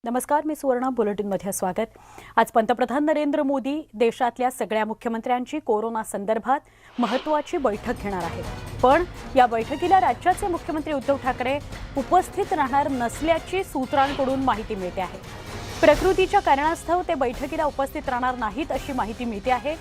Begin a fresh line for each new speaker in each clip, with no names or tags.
नमस्कार, मी सुवर्णा बुलेटिनमध्ये स्वागत। आज पंतप्रधान नरेंद्र मोदी देशातल्या सगळ्या मुख्यमंत्र्यांची कोरोना संदर्भात महत्त्वाची बैठक घेणार आहेत। पण या बैठकीला राज्याचे मुख्यमंत्री उद्धव ठाकरे उपस्थित राहणार नसल्याची सूत्रांकडून माहिती मिळते आहे। प्रकृतीच्या कारणास्तव ते बैठकीला उपस्थित राहणार नाहीत अशी माहिती मिळते आहे।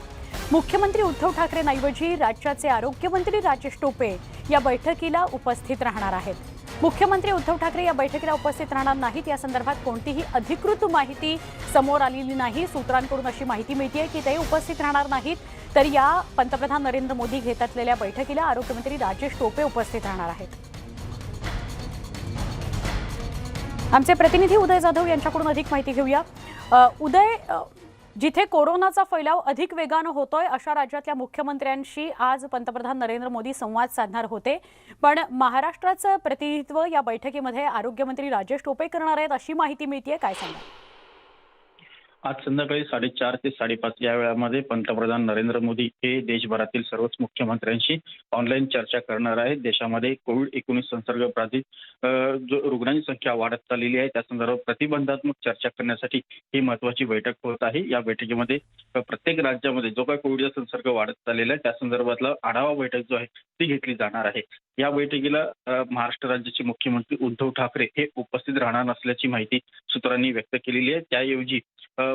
मुख्यमंत्री उद्धव ठाकरेंऐवजी राज्याचे आरोग्यमंत्री राजेश टोपे या बैठकीला उपस्थित राहणार आहेत। मुख्यमंत्री उद्धव ठाकरे या बैठकीला उपस्थित राहणार नाहीत या संदर्भात कोणतीही अधिकृत माहिती समोर आलेली नाही। सूत्रांकडून अशी माहिती मिळते की ते उपस्थित राहणार नाहीत, तर या पंतप्रधान नरेंद्र मोदी घेत असलेल्या बैठकीला आरोग्यमंत्री राजेश टोपे उपस्थित राहणार आहेत। आमचे प्रतिनिधी उदय जाधव यांच्याकडून अधिक माहिती घेऊया। उदय, जिथे कोरोनाचा फैलाव अधिक वेगाने होतोय अशा राज्यातल्या मुख्यमंत्र्यांशी आज पंतप्रधान नरेंद्र मोदी संवाद साधणार होते, पण महाराष्ट्राचं प्रतिनिधित्व या बैठकीमध्ये आरोग्यमंत्री राजेश टोपे करणार आहेत अशी माहिती मिळते। काय सांगा?
आज संध्याकाळी 4:30 ते 5:30 या वेळामध्ये पंतप्रधान नरेंद्र मोदी हे देशभरातील सर्वच मुख्यमंत्र्यांशी ऑनलाईन चर्चा करणार आहेत। देशामध्ये कोविड-19 संसर्ग बाधित जो रुग्णांची संख्या वाढत चाललेली आहे त्या संदर्भात प्रतिबंधात्मक चर्चा करण्यासाठी ही महत्त्वाची बैठक होत आहे। या बैठकीमध्ये प्रत्येक राज्यामध्ये जो काही कोविडचा संसर्ग वाढत चाललेला आहे त्या संदर्भातला आढावा बैठक जो आहे ती घेतली जाणार आहे। या बैठकीला महाराष्ट्र राज्याचे मुख्यमंत्री उद्धव ठाकरे हे उपस्थित राहणार नसल्याची माहिती सूत्रांनी व्यक्त केलेली आहे। त्याऐवजी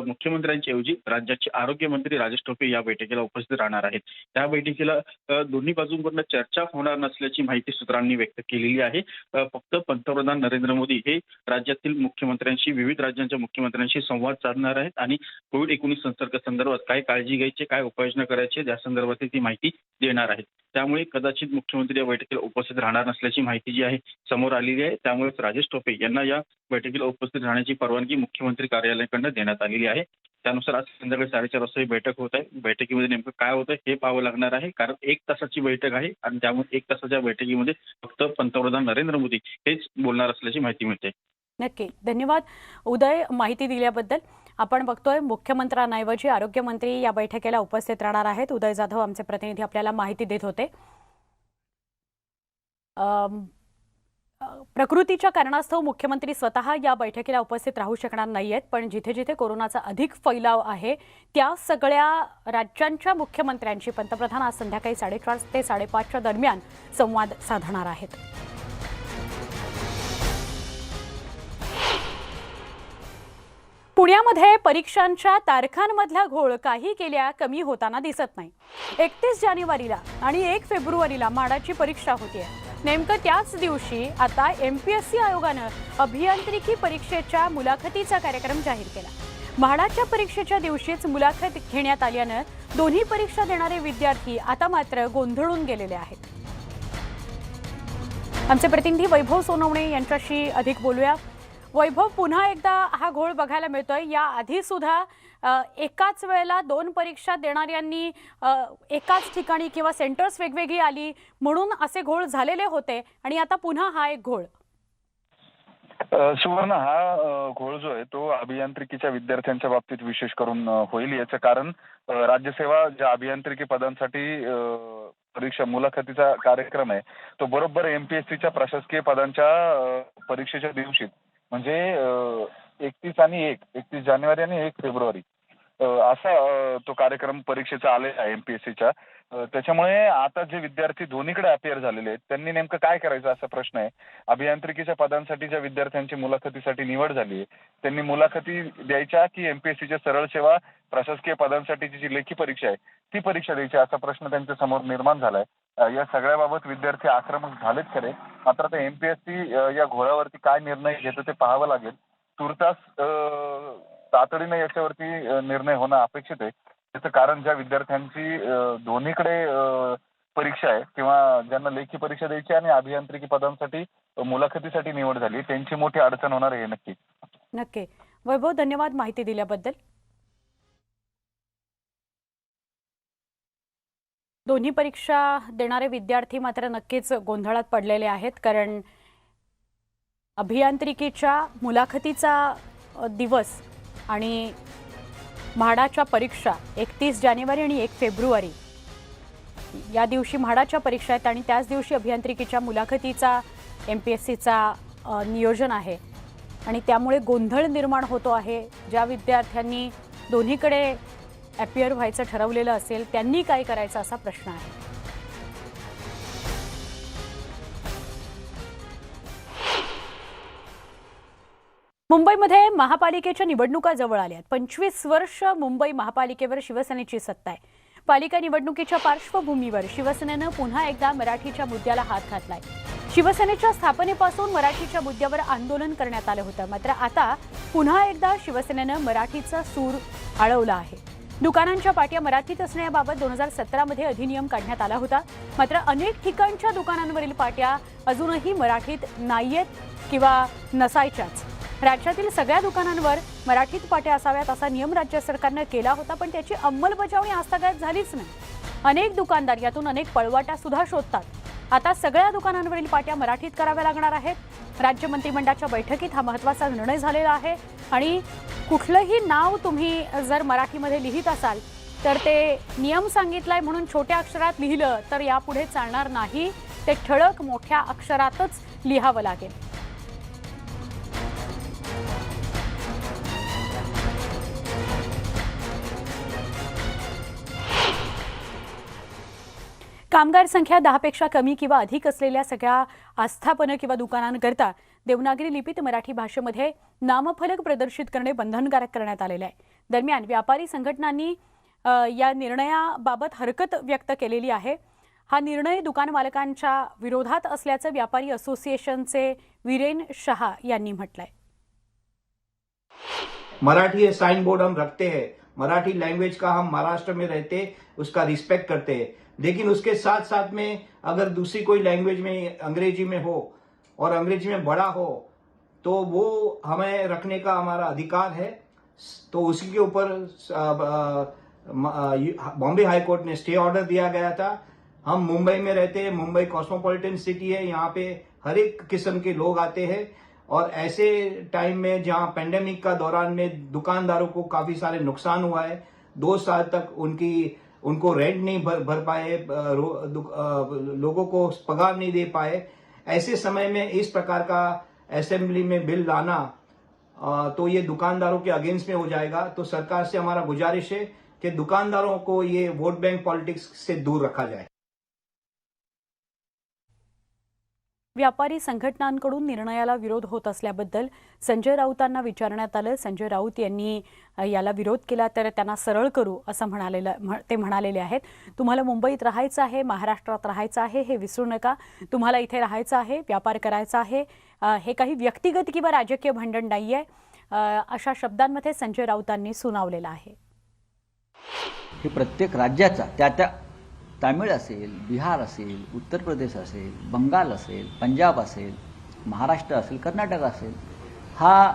मुख्यमंत्र्यांच्या ऐवजी राज्याचे आरोग्यमंत्री राजेश टोपे या बैठकीला उपस्थित राहणार आहेत। त्या बैठकीला दोन्ही बाजूंकडून चर्चा होणार नसल्याची माहिती सूत्रांनी व्यक्त केलेली आहे। फक्त पंतप्रधान नरेंद्र मोदी हे राज्यातील मुख्यमंत्र्यांशी, विविध राज्यांच्या मुख्यमंत्र्यांशी संवाद साधणार आहेत आणि कोविड-19 संसर्ग संदर्भात काय काळजी घ्यायची, काय उपाययोजना करायची या संदर्भात ती माहिती देणार आहेत। त्यामुळे कदाचित मुख्यमंत्री या बैठकीला उपस्थित राहणार नसल्याची माहिती जी आहे समोर आलेली आहे। त्यामुळे राजेश टोपे यांना या बैठकीला उपस्थित राहण्याची परवानगी मुख्यमंत्री कार्यालयाकडून देण्यात आलेली आहे। त्यानुसार आज संध्याकाळी 4:30 वाजता ही बैठक होत आहे। बैठकीमध्ये नेमकं काय होतं हे पाहावं लागणार आहे, कारण 1 तासाची बैठक आहे आणि त्यामुळे 1 तासाच्या बैठकीमध्ये फक्त पंतप्रधान नरेंद्र मोदी हेच बोलणार असल्याची माहिती मिळते।
नक्की, धन्यवाद उदय माहिती दिल्याबद्दल। आपण बघतोय मुख्यमंत्र्यांऐवजी आरोग्यमंत्री या बैठकीला उपस्थित राहणार आहेत। उदय जाधव आमचे प्रतिनिधी आपल्याला माहिती देत होते। प्रकृतीच्या कारणास्तव मुख्यमंत्री स्वतः या बैठकीला उपस्थित राहू शकणार नाहीयेत, पण जिथे जिथे कोरोनाचा अधिक फैलाव आहे त्या सगळ्या राज्यांच्या मुख्यमंत्र्यांशी पंतप्रधान आज संध्याकाळी 4:30 ते 5:30 दरम्यान संवाद साधणार आहेत। पुण्यामध्ये परीक्षांच्या तारखांमधला घोळ काही केल्या कमी होताना दिसत नाही। 31 जानेवारीला आणि 1 फेब्रुवारीला म्हाडाची परीक्षा होतीये। नेमकं त्याच दिवशी आता MPSC आयोगानं अभियांत्रिकी परीक्षेच्या मुलाखतीचा कार्यक्रम जाहीर केला। म्हाडाच्या परीक्षेच्या दिवशीच मुलाखत घेण्यात आल्यानं दोन्ही परीक्षा देणारे विद्यार्थी आता मात्र गोंधळून गेलेले आहेत। आमचे प्रतिनिधी वैभव सोनवणे यांच्याशी अधिक बोलूया। वैभव, पुन्हा एकदा हा घोळ बघायला मिळतोय। या आधी सुद्धा एकाच वेळेला 2 परीक्षा देणाऱ्यांनी एकाच ठिकाणी किंवा सेंटर्स वेगवेगळी आली म्हणून असे घोळ झालेले होते आणि आता पुन्हा हा एक घोळ।
सुवर्ण, हा घोळ जो आहे तो अभियांत्रिकीच्या विद्यार्थ्यांच्या बाबतीत विशेष करून होईल। याचं कारण राज्यसेवा ज्या अभियांत्रिकी पदांसाठी परीक्षा मुलाखतीचा कार्यक्रम आहे तो बरोबर MPSCच्या प्रशासकीय पदांच्या परीक्षेच्या दिवशी, म्हणजे 31 जानेवारी आणि 1 फेब्रुवारी असा तो कार्यक्रम परीक्षेचा आलेला आहे MPSCच्या। त्याच्यामुळे आता जे विद्यार्थी दोन्हीकडे अपिअर झालेले आहेत त्यांनी नेमकं काय करायचं असा प्रश्न आहे। अभियांत्रिकीच्या पदांसाठी ज्या विद्यार्थ्यांची मुलाखतीसाठी निवड झाली त्यांनी मुलाखती द्यायच्या की MPSCच्या सरळ सेवा प्रशासकीय पदांसाठीची जी लेखी परीक्षा आहे ती परीक्षा द्यायची असा प्रश्न त्यांच्या समोर निर्माण झालाय। या सगळ्याबाबत विद्यार्थी आक्रमक झालेत खरे, मात्र ते MPSC या घोळावरती काय निर्णय घेतं ते पाहावं लागेल। तुर्तास तातडीने याच्यावरती निर्णय होणं अपेक्षित आहे। त्याचं कारण ज्या विद्यार्थ्यांची दोन्हीकडे परीक्षा आहे किंवा ज्यांना लेखी परीक्षा द्यायची आणि अभियांत्रिकी पदांसाठी मुलाखतीसाठी निवड झाली त्यांची मोठी अडचण होणार आहे। नक्की
नक्की वैभव, धन्यवाद माहिती दिल्याबद्दल। दोन्ही परीक्षा देणारे विद्यार्थी मात्र नक्कीच गोंधळात पडलेले आहेत, कारण अभियांत्रिकीच्या मुलाखतीचा दिवस आणि म्हाडाच्या परीक्षा 31 जानेवारी आणि 1 फेब्रुवारी या दिवशी म्हाडाच्या परीक्षा आहेत आणि त्याच दिवशी अभियांत्रिकीच्या मुलाखतीचा MPSCचा नियोजन आहे। आणि त्यामुळे गोंधळ निर्माण होतो आहे. ज्या विद्यार्थ्यांनी दोन्हीकडे अपिअर व्हायचं ठरवलेलं असेल त्यांनी काय करायचं असा प्रश्न आहे. मुंबईमध्ये महापालिकेच्या निवडणुका जवळ आल्यात. 25 वर्ष मुंबई महापालिकेवर शिवसेनेची सत्ता आहे. पालिका निवडणुकीच्या पार्श्वभूमीवर शिवसेनेनं पुन्हा एकदा मराठीच्या मुद्द्याला हात घातलाय. शिवसेनेच्या स्थापनेपासून मराठीच्या मुद्द्यावर आंदोलन करण्यात आलं होतं. मात्र आता पुन्हा एकदा शिवसेनेनं मराठीचा सूर आळवला आहे. दुकानांच्या पाट्या मराठीत असण्याबाबत 2017 मध्ये अधिनियम काढण्यात आला होता. मात्र अनेक ठिकाणच्या दुकानांवरील पाट्या अजूनही मराठीत नाहीयेत किंवा नसायच्याच. राज्यातील सगळ्या दुकानांवर मराठीत पाट्या असाव्यात असा नियम राज्य सरकारनं केला होता, पण त्याची अंमलबजावणी आजतागायत झालीच नाही. अनेक दुकानदार यातून अनेक पळवाटा सुद्धा शोधतात. आता सगळ्या दुकानांवरील पाट्या मराठीत कराव्या लागणार आहेत. राज्य मंत्रिमंडळाच्या बैठकीत हा महत्त्वाचा निर्णय झालेला आहे आणि कुठलंही नाव तुम्ही जर मराठीमध्ये लिहित असाल तर ते नियम सांगितलाय म्हणून छोट्या अक्षरात लिहिलं तर यापुढे चालणार नाही. ते ठळक मोठ्या अक्षरातच लिहावं लागेल. कामगार संख्या 10 पेक्षा कमी किंवा अधिक असलेल्या सगळ्या आस्थापनं किंवा दुकानांकरता देवनागरी लिपीत मराठी भाषेमध्ये नामफलक प्रदर्शित करणे बंधनकारक करण्यात आलेले आहे. दरम्यान व्यापारी संघटनांनी या निर्णयाबाबत हरकत व्यक्त केलेली आहे. हा निर्णय दुकान मालकांच्या विरोधात असल्याचं व्यापारी असोसिएशनचे वीरेन शहा यांनी म्हटलंय.
मराठी ये साइन बोर्ड हम रखते हैं, मराठी लैंग्वेज का हम महाराष्ट्र में रहते उसका रिस्पेक्ट करते हैं, लेकिन उसके साथ साथ में अगर दूसरी कोई लैंग्वेज में अंग्रेजी में हो और अंग्रेजी में बड़ा हो तो वो हमें रखने का हमारा अधिकार है. तो उसी के ऊपर बॉम्बे हाई कोर्ट ने स्टे ऑर्डर दिया गया था. हम मुंबई में रहते हैं, मुंबई कॉस्मोपॉलिटन सिटी है, यहाँ पे हर एक किस्म के लोग आते हैं और ऐसे टाइम में जहाँ पेंडेमिक का दौरान में दुकानदारों को काफी सारे नुकसान हुआ है. 2 साल तक उनको रेंट नहीं भर पाए, लोगों को पगार नहीं दे पाए. ऐसे समय में इस प्रकार का असेंबली में बिल लाना तो ये दुकानदारों के अगेंस्ट में हो जाएगा. तो सरकार से हमारा गुजारिश है कि दुकानदारों को ये वोट बैंक पॉलिटिक्स से दूर रखा जाए.
व्यापारी संघटनांकडून निर्णयाला विरोध होत असल्याबद्दल संजय राऊतांना विचारण्यात आलं. संजय राऊत यांनी याला विरोध केला तर त्यांना सरळ करू असं ते म्हणालेले आहेत. तुम्हाला मुंबईत राहायचं आहे, महाराष्ट्रात राहायचं आहे हे विसरू नका. तुम्हाला इथे राहायचं आहे, व्यापार करायचा आहे. हे काही व्यक्तिगत किंवा राजकीय भांडण नाही आहे, अशा शब्दांमध्ये संजय राऊतांनी सुनावलेलं आहे.
हे प्रत्येक राज्याचा त्या तामिळ असेल, बिहार असेल, उत्तर प्रदेश असेल, बंगाल असेल, पंजाब असेल, महाराष्ट्र असेल, कर्नाटक असेल, हा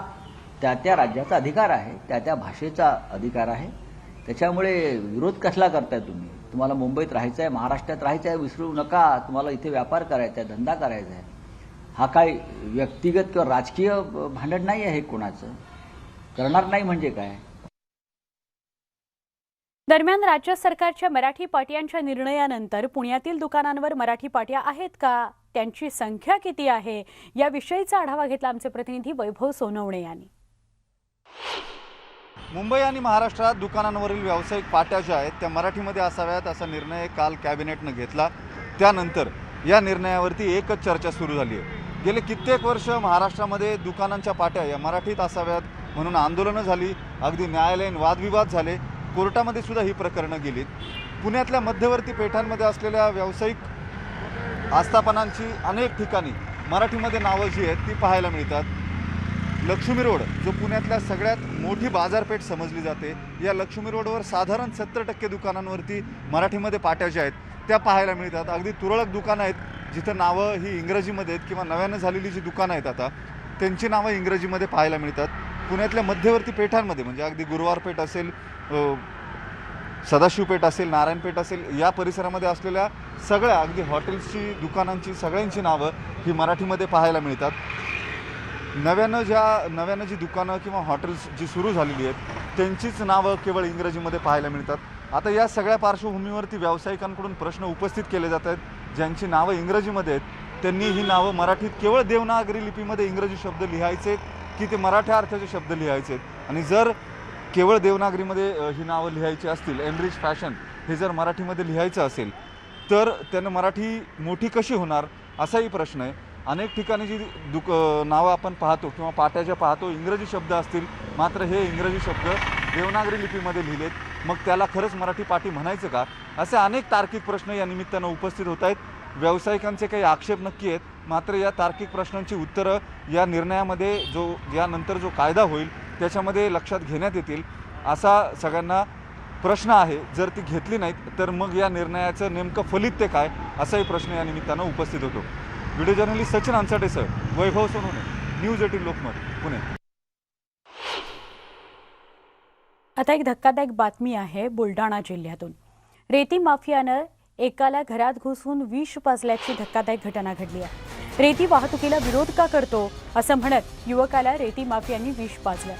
त्या राज्याचा अधिकार आहे, त्या भाषेचा अधिकार आहे. त्याच्यामुळे विरोध कसला करताय तुम्ही? तुम्हाला मुंबईत राहायचं आहे, महाराष्ट्रात राहायचं आहे, विसरू नका. तुम्हाला इथे व्यापार करायचा आहे, धंदा करायचा आहे. हा काय व्यक्तिगत किंवा राजकीय भांडण नाही आहे. कोणाचं करणार नाही म्हणजे काय?
दरम्यान राज्य सरकारच्या मराठी पाट्यांच्या निर्णयानंतर पुण्यातील दुकानांवर मराठी पाट्या आहेत का, त्यांची संख्या किती आहे, याविषयीचा आढावा घेतला आमचे प्रतिनिधी वैभव सोनवणे यांनी.
मुंबई आणि महाराष्ट्रात दुकानांवरील व्यावसायिक पाट्या ज्या आहेत त्या मराठीमध्ये असाव्यात असा निर्णय काल कॅबिनेटनं घेतला. त्यानंतर या निर्णयावरती एकच चर्चा सुरू झाली आहे. गेले कित्येक वर्ष महाराष्ट्रामध्ये दुकानांच्या पाट्या या मराठीत असाव्यात म्हणून आंदोलनं झाली, अगदी न्यायालयीन वादविवाद झाले, कोर्टामध्ये सुद्धा ही प्रकरणं गेलीत. पुण्यातल्या मध्यवर्ती पेठांमध्ये असलेल्या व्यावसायिक आस्थापनांची अनेक ठिकाणी मराठीमध्ये नावं जी आहेत ती पाहायला मिळतात. लक्ष्मी रोड जो पुण्यातल्या सगळ्यात मोठी बाजारपेठ समजली जाते, या लक्ष्मी रोडवर साधारण 70% दुकानांवरती मराठीमध्ये पाट्या ज्या आहेत त्या पाहायला मिळतात. अगदी तुरळक दुकानं आहेत जिथं नावं ही इंग्रजीमध्ये आहेत किंवा नव्यानं झालेली जी दुकानं आहेत आता त्यांची नावं इंग्रजीमध्ये पाहायला मिळतात. पुण्यातल्या मध्यवर्ती पेठांमध्ये म्हणजे अगदी गुरुवार पेठ असेल, सदाशिव पेठ असेल, नारायणपेठ असेल, या परिसरामध्ये असलेल्या सगळ्या अगदी हॉटेल्सची, दुकानांची सगळ्यांची नावं ही मराठीमध्ये पाहायला मिळतात. नव्यानं जी दुकानं किंवा हॉटेल्स जी सुरू झालेली आहेत त्यांचीच नावं केवळ इंग्रजीमध्ये पाहायला मिळतात. आता या सगळ्या पार्श्वभूमीवरती व्यावसायिकांकडून प्रश्न उपस्थित केले जात आहेत. ज्यांची नावं इंग्रजीमध्ये आहेत त्यांनी ही नावं मराठीत केवळ देवनागरी लिपीमध्ये इंग्रजी शब्द लिहायचे की ते मराठा अर्थाचे शब्द लिहायचे आहेत आणि जर केवळ देवनागरीमध्ये ही नावं लिहायची असतील, एनरिच फॅशन हे जर मराठीमध्ये लिहायचं असेल तर त्यानं मराठी मोठी कशी होणार असाही प्रश्न आहे. अनेक ठिकाणी जी नावं आपण पाहतो किंवा पाट्याच्या पाहतो इंग्रजी शब्द असतील, मात्र हे इंग्रजी शब्द देवनागरी लिपीमध्ये लिहिलेत, मग त्याला खरंच मराठी पाटी म्हणायचं का? असे अनेक तार्किक प्रश्न या निमित्तानं उपस्थित होत आहेत. व्यावसायिकांचे काही आक्षेप नक्की आहेत, मात्र या तार्किक प्रश्नांची उत्तरं या निर्णयामध्ये यानंतर जो कायदा होईल त्याच्यामध्ये लक्षात घेण्यात येतील असा सगळ्यांना प्रश्न आहे. जर ती घेतली नाहीत तर मग या निर्णयाचं नेमकं फलित ते काय असाही प्रश्न या निमित्तानं उपस्थित होतो. व्हिडिओ जर्नलिस्ट सचिन अंसाटेसह वैभव सोनवणे, न्यूज 18 लोकमत, पुणे.
आता एक धक्कादायक बातमी आहे बुलढाणा जिल्ह्यातून. रेती माफियानं एकाला घरात घुसून विष पाजल्याची धक्कादायक घटना घडली आहे. रेती वाहतुकीला विरोध का करतो असं म्हणत युवकाला रेती माफियांनी विष पाजलं.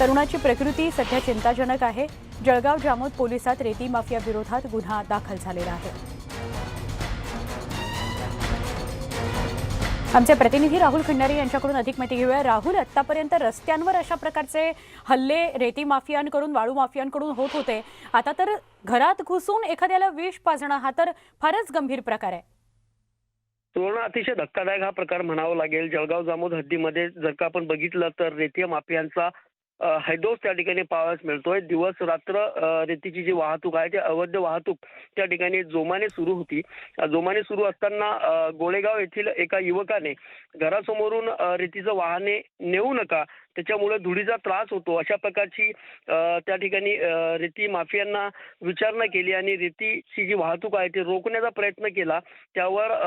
तरुणाची प्रकृती सध्या चिंताजनक आहे. जळगाव जामोद पोलिसात रेती माफिया विरोधात गुन्हा दाखल झालेला आहे. आमचे प्रतिनिधी राहुल खंडारी यांच्याकडून अधिक माहिती घेऊया. राहुल, आतापर्यंत रस्त्यांवर अशा प्रकारचे हल्ले रेती माफियांकडून, वाळू माफियांकडून होत होते. आता तर घरात घुसून एखाद्याला विष पाजणं हा तर फारच गंभीर प्रकार आहे.
सुवर्ण, अतिशय धक्कादायक हा प्रकार म्हणावा लागेल. जळगाव जामोद हद्दीमध्ये जर का आपण बघितलं तर रेती माफियांचा हैदोस त्या ठिकाणी पाहावयास मिळतोय. दिवस रात्र रेतीची जी वाहतूक आहे ती अवैध वाहतूक त्या ठिकाणी जोमाने सुरू होती. जोमाने सुरू असताना गोळेगाव येथील एका युवकाने घरासमोरून रेतीचं वाहने नेऊ नका, त्याच्यामुळे धुळीचा त्रास होतो अशा प्रकारची त्या ठिकाणी रेती माफियांना विचारणा केली आणि रेतीची जी वाहतूक आहे ती रोखण्याचा प्रयत्न केला. त्यावर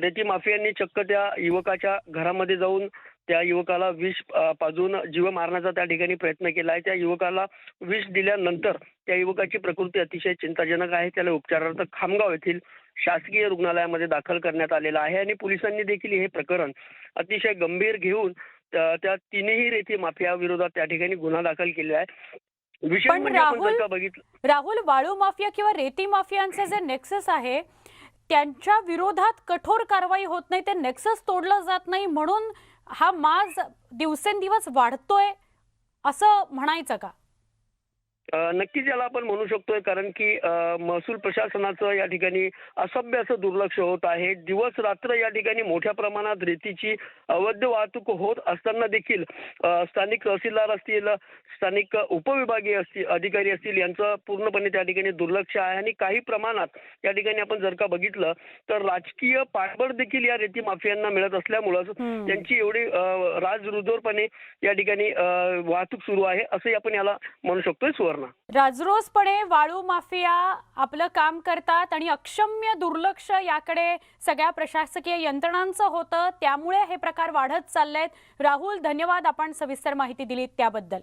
रेती माफियांनी चक्क त्या युवकाच्या घरामध्ये जाऊन त्या युवकाला विष पाजून जीव मारण्याचा त्या ठिकाणी प्रयत्न केला आहे. त्या युवकाला विष दिल्यानंतर त्या युवकाची प्रकृती अतिशय चिंताजनक आहे. त्याला उपचारार्थ खामगाव येथील शासकीय रुग्णालयामध्ये दाखल करण्यात आलेला आहे आणि पोलिसांनी देखील हे प्रकरण अतिशय गंभीर घेऊन त्या तीनही रेती माफिया विरोधात त्या ठिकाणी गुन्हा दाखल केला आहे. विशेष म्हणजे आपण जर का बघितलं
राहुल, वाळू माफिया किंवा रेती माफियांचे जे नेक्सस आहे त्यांच्या विरोधात कठोर कारवाई होत नाही, ते नेक्सस तोडलं जात नाही, म्हणून हा माज दिवसेंदिवस वाढतोय असं म्हणायचं का?
नक्कीच याला आपण म्हणू शकतोय, कारण की महसूल प्रशासनाचं या ठिकाणी असभ्य असं दुर्लक्ष होत आहे. दिवस रात्र या ठिकाणी मोठ्या प्रमाणात रेतीची अवैध वाहतूक होत असताना देखील स्थानिक तहसीलदार असतील, स्थानिक उपविभागीय अधिकारी असतील यांचं पूर्णपणे त्या ठिकाणी दुर्लक्ष आहे आणि काही प्रमाणात या ठिकाणी आपण जर का बघितलं तर राजकीय पाठबळ देखील या रेती माफियांना मिळत असल्यामुळं त्यांची एवढी राजरुदोरपणे या ठिकाणी वाहतूक सुरू आहे असंही आपण याला म्हणू शकतोय. सुवर्ण,
राजरोसपणे वाळू माफिया आपलं काम करतात आणि अक्षम्य दुर्लक्ष याकडे सगळ्या प्रशासकीय यंत्रणांचं होतं, त्यामुळे हे प्रकार वाढत चाललेत. राहुल, धन्यवाद, आपण सविस्तर माहिती दिलीत त्याबद्दल.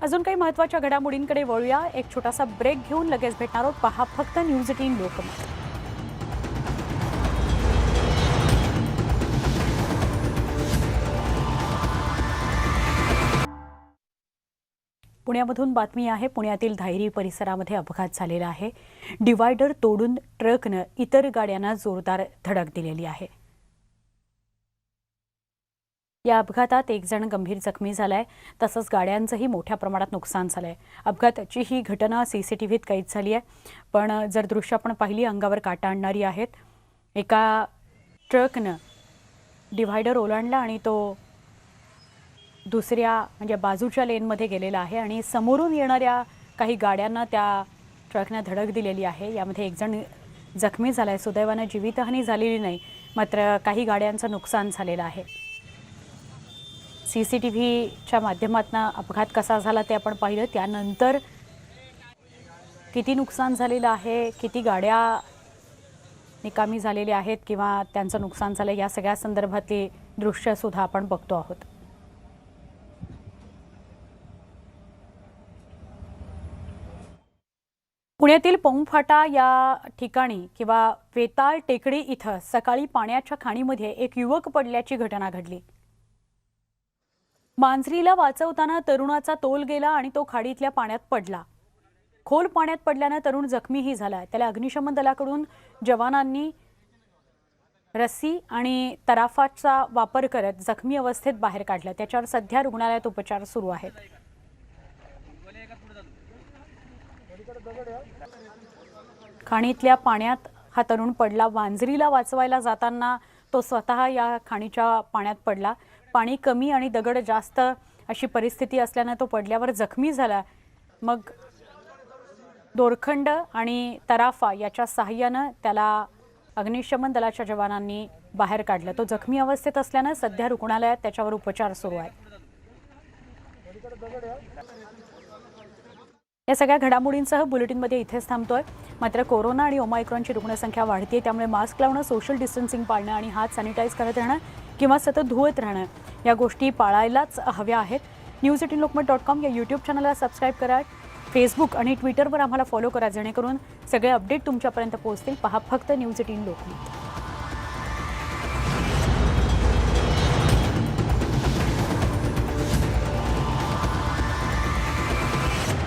अजून काही महत्त्वाच्या घडामोडींकडे वळूया. एक छोटासा ब्रेक घेऊन लगेच भेटणार आहोत. पहा फक्त न्यूज 18 लोकमत. पुण्यामधून बातमी आहे. पुण्यातील धायरी परिसरामध्ये अपघात झालेला आहे. डिवायडर तोडून ट्रकनं इतर गाड्यांना जोरदार धडक दिलेली आहे. या अपघातात एक जण गंभीर जखमी झालाय, तसंच गाड्यांचंही मोठ्या प्रमाणात नुकसान झालंय. अपघाताची ही घटना CCTVत कैद झाली आहे, पण जर दृश्य आपण पाहिली अंगावर काटा आणणारी आहेत. एका ट्रकनं डिवायडर ओलांडला आणि तो दुसऱ्या म्हणजे बाजूच्या लेनमध्ये गेलेला आहे आणि समोरून येणाऱ्या काही गाड्यांना त्या ट्रकनं धडक दिलेली आहे. यामध्ये एक जण जखमी झालाय. सुदैवानं जीवितहानी झालेली नाही, मात्र काही गाड्यांचं नुकसान झालेलं आहे. CCTVच्या माध्यमातून अपघात कसा झाला ते आपण पाहिलं. त्यानंतर किती नुकसान झालेलं आहे, किती गाड्या निकामी झालेल्या आहेत किंवा त्यांचं नुकसान झालं, या सगळ्या संदर्भातली दृश्य सुद्धा आपण बघतो आहोत. पुण्यातील पौंफाटा या ठिकाणी किंवा वेताळ टेकडी इथं सकाळी पाण्याच्या खाणीमध्ये एक युवक पडल्याची घटना घडली. मांजरीला वाचवताना तरुणाचा तोल गेला आणि तो खाडीतल्या पाण्यात पडला. खोल पाण्यात पडल्यानं तरुण जखमीही झाला. त्याला अग्निशमन दलाकडून जवानांनी रस्सी आणि तराफाचा वापर करत जखमी अवस्थेत बाहेर काढलं. त्याच्यावर सध्या रुग्णालयात उपचार सुरू आहेत. खाणीतल्या पाण्यात हा तरुण पडला. वांजरीला वाचवायला जाताना तो स्वतः या खाणीच्या पाण्यात पडला. पाणी कमी आणि दगड जास्त अशी परिस्थिती असल्यानं तो पडल्यावर जखमी झाला. मग दोरखंड आणि तराफा याच्या सहाय्यानं त्याला अग्निशमन दलाच्या जवानांनी बाहेर काढलं. तो जखमी अवस्थेत असल्यानं सध्या रुग्णालयात त्याच्यावर उपचार सुरू आहेत. या सगळ्या घडामोडींसह बुलेटिनमध्ये इथेच थांबतोय. मात्र कोरोना आणि ओमायक्रॉनची रुग्णसंख्या वाढते, त्यामुळे मास्क लावणं, सोशल डिस्टन्सिंग पाळणं आणि हात सॅनिटाईज करत राहणं किंवा सतत धुवत राहणं या गोष्टी पाळायलाच हव्या आहेत. news18lokmat.com या यूट्यूब चॅनलला सबस्क्राईब करा. फेसबुक आणि ट्विटरवर आम्हाला फॉलो करा, जेणेकरून सगळे अपडेट तुमच्यापर्यंत पोहोचतील. पहा फक्त News18 लोकमत.